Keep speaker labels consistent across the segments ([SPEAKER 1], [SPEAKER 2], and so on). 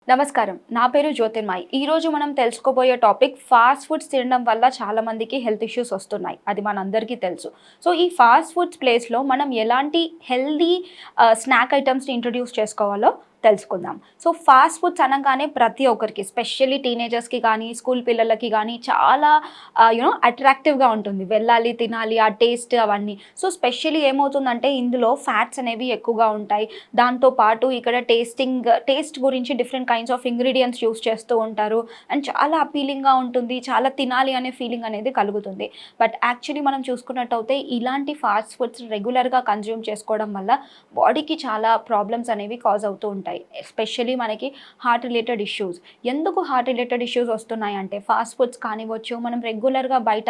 [SPEAKER 1] నమస్కారం. నా పేరు జ్యోతిర్మయి. ఈరోజు మనం తెలుసుకోబోయే టాపిక్ ఫాస్ట్ ఫుడ్స్ తినడం వల్ల చాలా మందికి హెల్త్ ఇష్యూస్ వస్తున్నాయి. అది మనందరికీ తెలుసు. సో, ఈ ఫాస్ట్ ఫుడ్స్ ప్లేస్‌లో మనం ఎలాంటి హెల్తీ స్నాక్ ఐటెమ్స్‌ని ఇంట్రొడ్యూస్ చేసుకోవాలో తెలుసుకుందాం. సో, ఫాస్ట్ ఫుడ్స్ అనంగానే ప్రతి ఒక్కరికి ఎస్పెషల్లీ టీనేజర్స్‌కి కానీ, స్కూల్ పిల్లలకి గానీ చాలా అట్రాక్టివ్‌గా ఉంటుంది. వెళ్ళాలి, తినాలి, ఆ టేస్ట్ అవన్నీ. సో, స్పెషల్లీ ఏమవుతుందంటే ఇందులో ఫ్యాట్స్ అనేవి ఎక్కువగా ఉంటాయి. దాంతో పాటు ఇక్కడ టేస్ట్ గురించి different kinds of ingredients use చేస్తూ ఉంటారు. అండ్ చాలా అపీలింగ్‌గా ఉంటుంది. చాలా తినాలి అనే ఫీలింగ్ అనేది కలుగుతుంది. బట్ యాక్చువల్లీ మనం చూసుకున్నట్టయితే ఇలాంటి ఫాస్ట్ ఫుడ్స్ రెగ్యులర్‌గా కన్జ్యూమ్ చేసుకోవడం వల్ల బాడీకి చాలా ప్రాబ్లమ్స్ అనేవి కాజ్ అవుతూ ఉంటాయి. ఎస్పెషల్లీ మనకి హార్ట్ రిలేటెడ్ ఇష్యూస్. ఎందుకు హార్ట్ రిలేటెడ్ ఇష్యూస్ వస్తున్నాయంటే ఫాస్ట్ ఫుడ్స్ కానివ్వచ్చు, మనం రెగ్యులర్‌గా బయట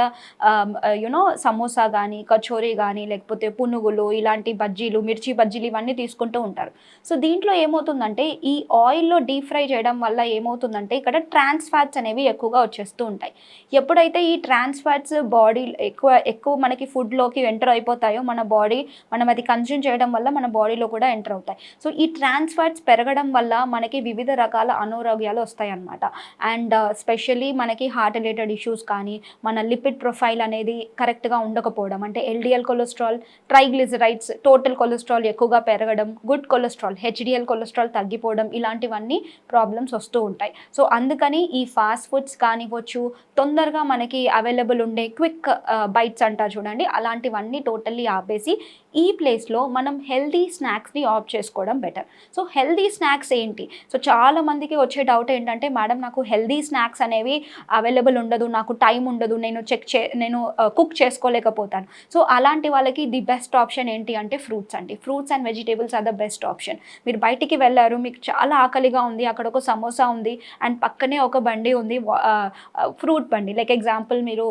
[SPEAKER 1] సమోసా గానీ, కచోరీ గానీ, లేకపోతే పునుగులు, ఇలాంటి బజ్జీలు, మిర్చి బజ్జీలు ఇవన్నీ తీసుకుంటూ ఉంటారు. సో, దీంట్లో ఏమవుతుందంటే ఈ ఆయిల్‌లో డీప్ ఫ్రై చేయడం వల్ల ఏమవుతుందంటే ఇక్కడ ట్రాన్స్ ఫ్యాట్స్ అనేవి ఎక్కువగా వచ్చేస్తూ ఉంటాయి. ఎప్పుడైతే ఈ ట్రాన్స్ ఫ్యాట్స్ బాడీ ఎక్కువ మనకి ఫుడ్‌లోకి ఎంటర్ అయిపోతాయో మనం అది కన్జ్యూమ్ చేయడం వల్ల మన బాడీలో కూడా ఎంటర్ అవుతాయి. సో, ఈ ట్రాన్స్ ఫ్యాట్స్ పెరగడం వల్ల మనకి వివిధ రకాల అనారోగ్యాలు వస్తాయన్నమాట. అండ్ స్పెషల్లీ మనకి హార్ట్ రిలేటెడ్ ఇష్యూస్ కానీ, మన లిపిడ్ ప్రొఫైల్ అనేది కరెక్ట్‌గా ఉండకపోవడం, అంటే LDL cholesterol, triglycerides, total cholesterol ఎక్కువగా పెరగడం, గుడ్ కొలెస్ట్రాల్, హెచ్‌డిఎల్ కొలెస్ట్రాల్ తగ్గిపోవడం, ఇలాంటివన్నీ ప్రాబ్లమ్స్ వస్తూ ఉంటాయి. సో, అందుకని ఈ ఫాస్ట్ ఫుడ్స్ కానివ్వచ్చు, తొందరగా మనకి అవైలబుల్ ఉండే క్విక్ బైట్స్ అంటారు చూడండి, అలాంటివన్నీ టోటల్లీ ఆపేసి ఈ ప్లేస్‌లో మనం హెల్తీ స్నాక్స్‌ని ఆప్ట్ చేసుకోవడం బెటర్. సో, హెల్తీ స్నాక్స్ ఏంటి? సో, చాలా మందికి వచ్చే డౌట్ ఏంటంటే, మేడం నాకు హెల్తీ స్నాక్స్ అనేవి అవైలబుల్ ఉండదు, నాకు టైం ఉండదు, నేను కుక్ చేసుకోలేకపోతాను. సో, అలాంటి వాళ్ళకి ది బెస్ట్ ఆప్షన్ ఏంటి అంటే ఫ్రూట్స్ అండి. Fruits and vegetables are the best option. మీరు బయటికి వెళ్లారు, మీకు చాలా ఆకలిగా ఉంది, అక్కడ ఒక సమోసా ఉంది అండ్ పక్కనే ఒక బండి ఉంది, ఫ్రూట్ బండి. లైక్ ఎగ్జాంపుల్ మీరు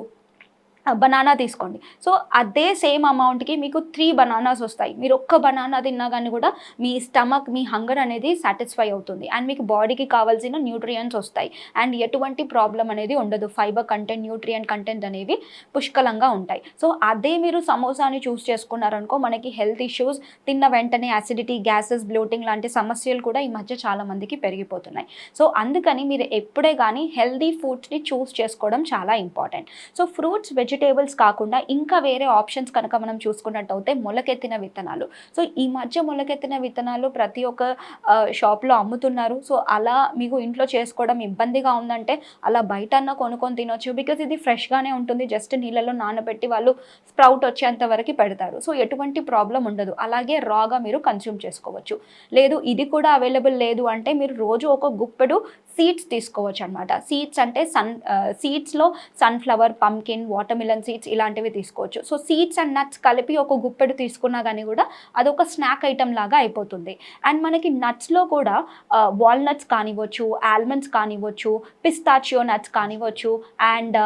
[SPEAKER 1] బనానా తీసుకోండి. సో, అదే సేమ్ అమౌంట్‌కి మీకు 3 బనానాస్ వస్తాయి. మీరు ఒక్క బనానా తిన్నా గాని కూడా మీ స్టమక్, మీ హంగర్ అనేది సాటిస్ఫై అవుతుంది. అండ్ మీకు బాడీకి కావాల్సిన న్యూట్రియంట్స్ వస్తాయి. అండ్ ఎటువంటి ప్రాబ్లమ్ అనేది ఉండదు. ఫైబర్ కంటెంట్, న్యూట్రియంట్ కంటెంట్ అనేవి పుష్కలంగా ఉంటాయి. సో, అదే మీరు సమోసాని చూస్ చేసుకున్నారనుకో మనకి హెల్త్ ఇష్యూస్, తిన్న వెంటనే అసిడిటీ, గ్యాసెస్, బ్లోటింగ్ లాంటి సమస్యలు కూడా ఈ మధ్య చాలా మందికి పెరిగిపోతున్నాయి. సో, అందుకని మీరు ఎప్పుడే గానీ హెల్తీ ఫుడ్స్‌ని చూస్ చేసుకోవడం చాలా ఇంపార్టెంట్. సో, ఫ్రూట్స్, వెజిటేబుల్స్ కాకుండా ఇంకా వేరే ఆప్షన్స్ కనుక మనం చూసుకున్నట్టయితే మొలకెత్తిన విత్తనాలు. సో, ఈ మధ్య మొలకెత్తిన విత్తనాలు ప్రతి ఒక్క షాప్‌లో అమ్ముతున్నారు. సో, అలా మీకు ఇంట్లో చేసుకోవడం ఇబ్బందిగా ఉందంటే అలా బయటన్నా కొనుక్కొని తినొచ్చు. బికాజ్ ఇది ఫ్రెష్‌గానే ఉంటుంది. జస్ట్ నీళ్ళలో నానబెట్టి వాళ్ళు స్ప్రౌట్ వచ్చేంత వరకు పెడతారు. సో, ఎటువంటి ప్రాబ్లమ్ ఉండదు. అలాగే రాగా మీరు కన్జ్యూమ్ చేసుకోవచ్చు. లేదు ఇది కూడా అవైలబుల్ లేదు అంటే మీరు రోజు ఒక గుప్పెడు సీడ్స్ తీసుకోవచ్చనమాట. సీడ్స్ అంటే సీడ్స్‌లో సన్‌ఫ్లవర్, పంకిన్, వాటర్‌మిలన్ సీడ్స్ ఇలాంటివి తీసుకోవచ్చు. సో, సీడ్స్ అండ్ నట్స్ కలిపి ఒక గుప్పెడు తీసుకున్నా గానీ కూడా అదొక స్నాక్ ఐటెమ్ లాగా అయిపోతుంది. అండ్ మనకి నట్స్‌లో కూడా వాల్‌నట్స్ కానివ్వచ్చు, ఆల్మండ్స్ కానివ్వచ్చు, పిస్తాచియో నట్స్ కానివ్వచ్చు, అండ్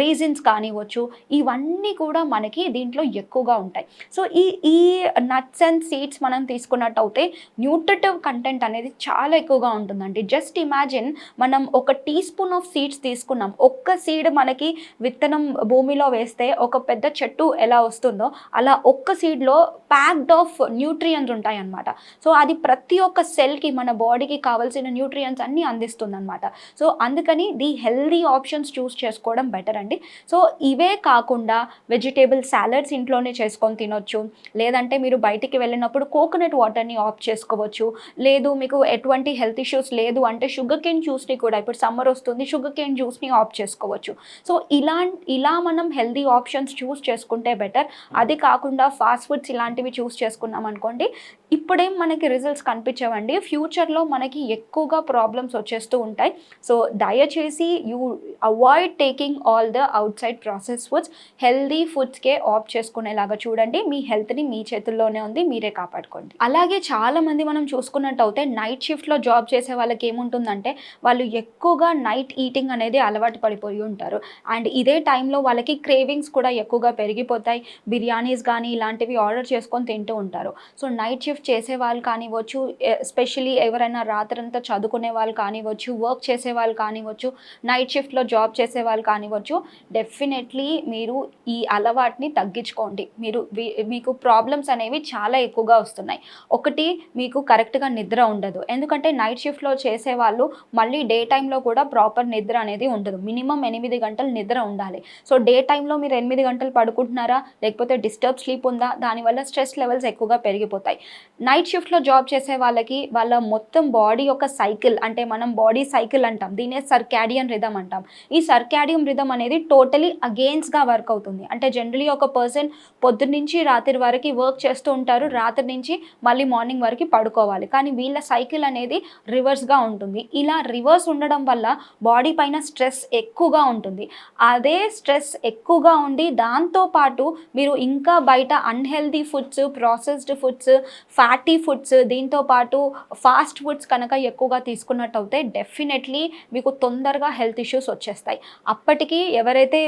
[SPEAKER 1] రైజిన్స్ కానివ్వచ్చు, ఇవన్నీ కూడా మనకి దీంట్లో ఎక్కువగా ఉంటాయి. సో, ఈ ఈ నట్స్ అండ్ సీడ్స్ మనం తీసుకున్నట్టయితే న్యూట్రిటివ్ కంటెంట్ అనేది చాలా ఎక్కువగా ఉంటుందండి. జస్ట్ ఇమాజిన్ మనం ఒక టీ స్పూన్ ఆఫ్ సీడ్స్ తీసుకున్నాం. ఒక్క సీడ్ మనకి విత్తనం భూమిలో వేస్తే ఒక పెద్ద చెట్టు ఎలా వస్తుందో అలా ఒక్క సీడ్‌లో ప్యాక్డ్ ఆఫ్ న్యూట్రియంట్స్ ఉంటాయన్నమాట. సో, అది ప్రతి ఒక్క సెల్‌కి మన బాడీకి కావాల్సిన న్యూట్రియంట్స్ అన్నీ అందిస్తుందన్నమాట. సో, అందుకని ది హెల్తీ ఆప్షన్స్ చూస్ చేసుకోవడం బెటర్ అండి. సో, ఇవే కాకుండా వెజిటబుల్ సాలడ్స్ ఇంట్లోనే చేసుకొని తినొచ్చు. లేదంటే మీరు బయటికి వెళ్ళినప్పుడు కోకోనట్ వాటర్‌ని ఆప్ట్ చేసుకోవచ్చు. లేదు మీకు ఎటువంటి హెల్త్ ఇష్యూస్ లేదు అంటే షుగర్ కేన్ జ్యూస్‌ని కూడా, ఇప్పుడు సమ్మర్ వస్తుంది, షుగర్ కేన్ జ్యూస్‌ని ఆప్ట్ చేసుకోవచ్చు. సో, ఇలా మనం హెల్తీ ఆప్షన్స్ చూస్ చేసుకుంటే బెటర్. అది కాకుండా ఫాస్ట్ ఫుడ్స్ ఇలాంటివి చూస్ చేసుకున్నాం అనుకోండి, ఇప్పుడేం మనకి రిజల్ట్స్ కనిపించవండి. ఫ్యూచర్‌లో మనకి ఎక్కువగా ప్రాబ్లమ్స్ వచ్చేస్తూ ఉంటాయి. సో, దయచేసి avoid taking all the outside processed foods. Healthy ఫుడ్స్‌కే ఆప్ట్ చేసుకునేలాగా చూడండి. మీ హెల్త్‌ని మీ చేతుల్లోనే ఉంది. మీరే కాపాడుకోండి. అలాగే చాలామంది మనం చూసుకున్నట్టయితే నైట్ షిఫ్ట్‌లో జాబ్ చేసే వాళ్ళకి ఏముంటుందంటే వాళ్ళు ఎక్కువగా నైట్ ఈటింగ్ అనేది అలవాటు పడిపోయి ఉంటారు. అండ్ ఇదే టైంలో వాళ్ళకి క్రేవింగ్స్ కూడా ఎక్కువగా పెరిగిపోతాయి. బిర్యానీస్ కానీ ఇలాంటివి ఆర్డర్ చేసుకొని తింటూ ఉంటారు. సో నైట్ షిఫ్ట్ చేసే వాళ్ళు కానివ్వచ్చు, ఎస్పెషల్లీ ఎవరైనా రాత్రంతా చదువుకునే వాళ్ళు కానివ్వచ్చు, వర్క్ చేసే వాళ్ళు కానివ్వచ్చు, నైట్ షిఫ్ట్లో జాబ్ చేసే వాళ్ళు కానివ్వచ్చు, డెఫినెట్లీ మీరు ఈ అలవాటుని తగ్గించుకోండి. మీకు ప్రాబ్లమ్స్ అనేవి చాలా ఎక్కువగా వస్తున్నాయి. ఒకటి, మీకు కరెక్ట్గా నిద్ర ఉండదు. ఎందుకంటే నైట్ షిఫ్ట్లో చేసేవాళ్ళు మళ్ళీ డే టైంలో కూడా ప్రాపర్ నిద్ర అనేది ఉండదు. మినిమం 8 గంటలు నిద్ర ఉండాలి. సో డే టైంలో మీరు 8 గంటలు పడుకుంటున్నారా, లేకపోతే డిస్టర్బ్ స్లీప్ ఉందా, దానివల్ల స్ట్రెస్ లెవెల్స్ ఎక్కువగా పెరిగిపోతాయి. నైట్ షిఫ్ట్లో జాబ్ చేసే వాళ్ళకి వాళ్ళ మొత్తం బాడీ యొక్క సైకిల్, అంటే మనం బాడీ సైకిల్ అంటాం, దీనే సర్కాడియన్ రిథమ్ అంటాం. ఈ సర్కాడియన్ రిథమ్ అనేది టోటలీ అగెయిన్స్ట్గా వర్క్ అవుతుంది. అంటే జనరలీ ఒక పర్సన్ పొద్దున్న నుంచి రాత్రి వరకు వర్క్ చేస్తూ ఉంటారు, రాత్రి నుంచి మళ్ళీ మార్నింగ్ వరకు పడుకోవాలి. కానీ వీళ్ళ సైకిల్ అనేది రివర్స్గా ఉంటుంది. ఇలా రివర్స్ ఉండడం వల్ల బాడీ పైన స్ట్రెస్ ఎక్కువగా ఉంటుంది. అదే స్ట్రెస్ ఎక్కువగా ఉండి దాంతోపాటు మీరు ఇంకా బయట unhealthy foods, processed foods, fatty foods, దీంతో పాటు ఫాస్ట్ ఫుడ్స్ కనుక ఎక్కువగా తీసుకున్నట్టయితే డెఫినెట్లీ మీకు తొందరగా హెల్త్ ఇష్యూస్ వచ్చేస్తాయి. అప్పటికి ఎవరైతే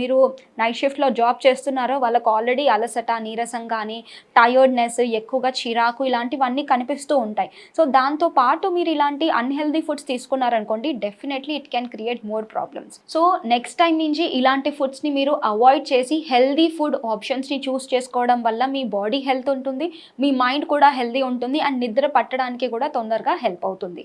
[SPEAKER 1] మీరు నైట్ షిఫ్ట్లో జాబ్ చేస్తున్నారో వాళ్ళకి ఆల్రెడీ అలసట, నీరసం కానీ, టయర్డ్నెస్, ఎక్కువగా చిరాకు ఇలాంటివన్నీ కనిపిస్తూ ఉంటాయి. సో దాంతో పాటు మీరు ఇలాంటి అన్హెల్దీ ఫుడ్స్ తీసుకున్నారనుకోండి, definitely it can create more problems. So next time నుంచి ఇలాంటి ఫుడ్స్ని మీరు అవాయిడ్ చేసి హెల్దీ ఫుడ్ ఆప్షన్స్ని చూస్ చేసుకోవడం వల్ల మీ బాడీ హెల్త్ ఉంటుంది, మీ మైండ్ కూడా హెల్దీ ఉంటుంది, అండ్ నిద్ర పట్టడానికి కూడా తొందరగా హెల్ప్ అవుతుంది.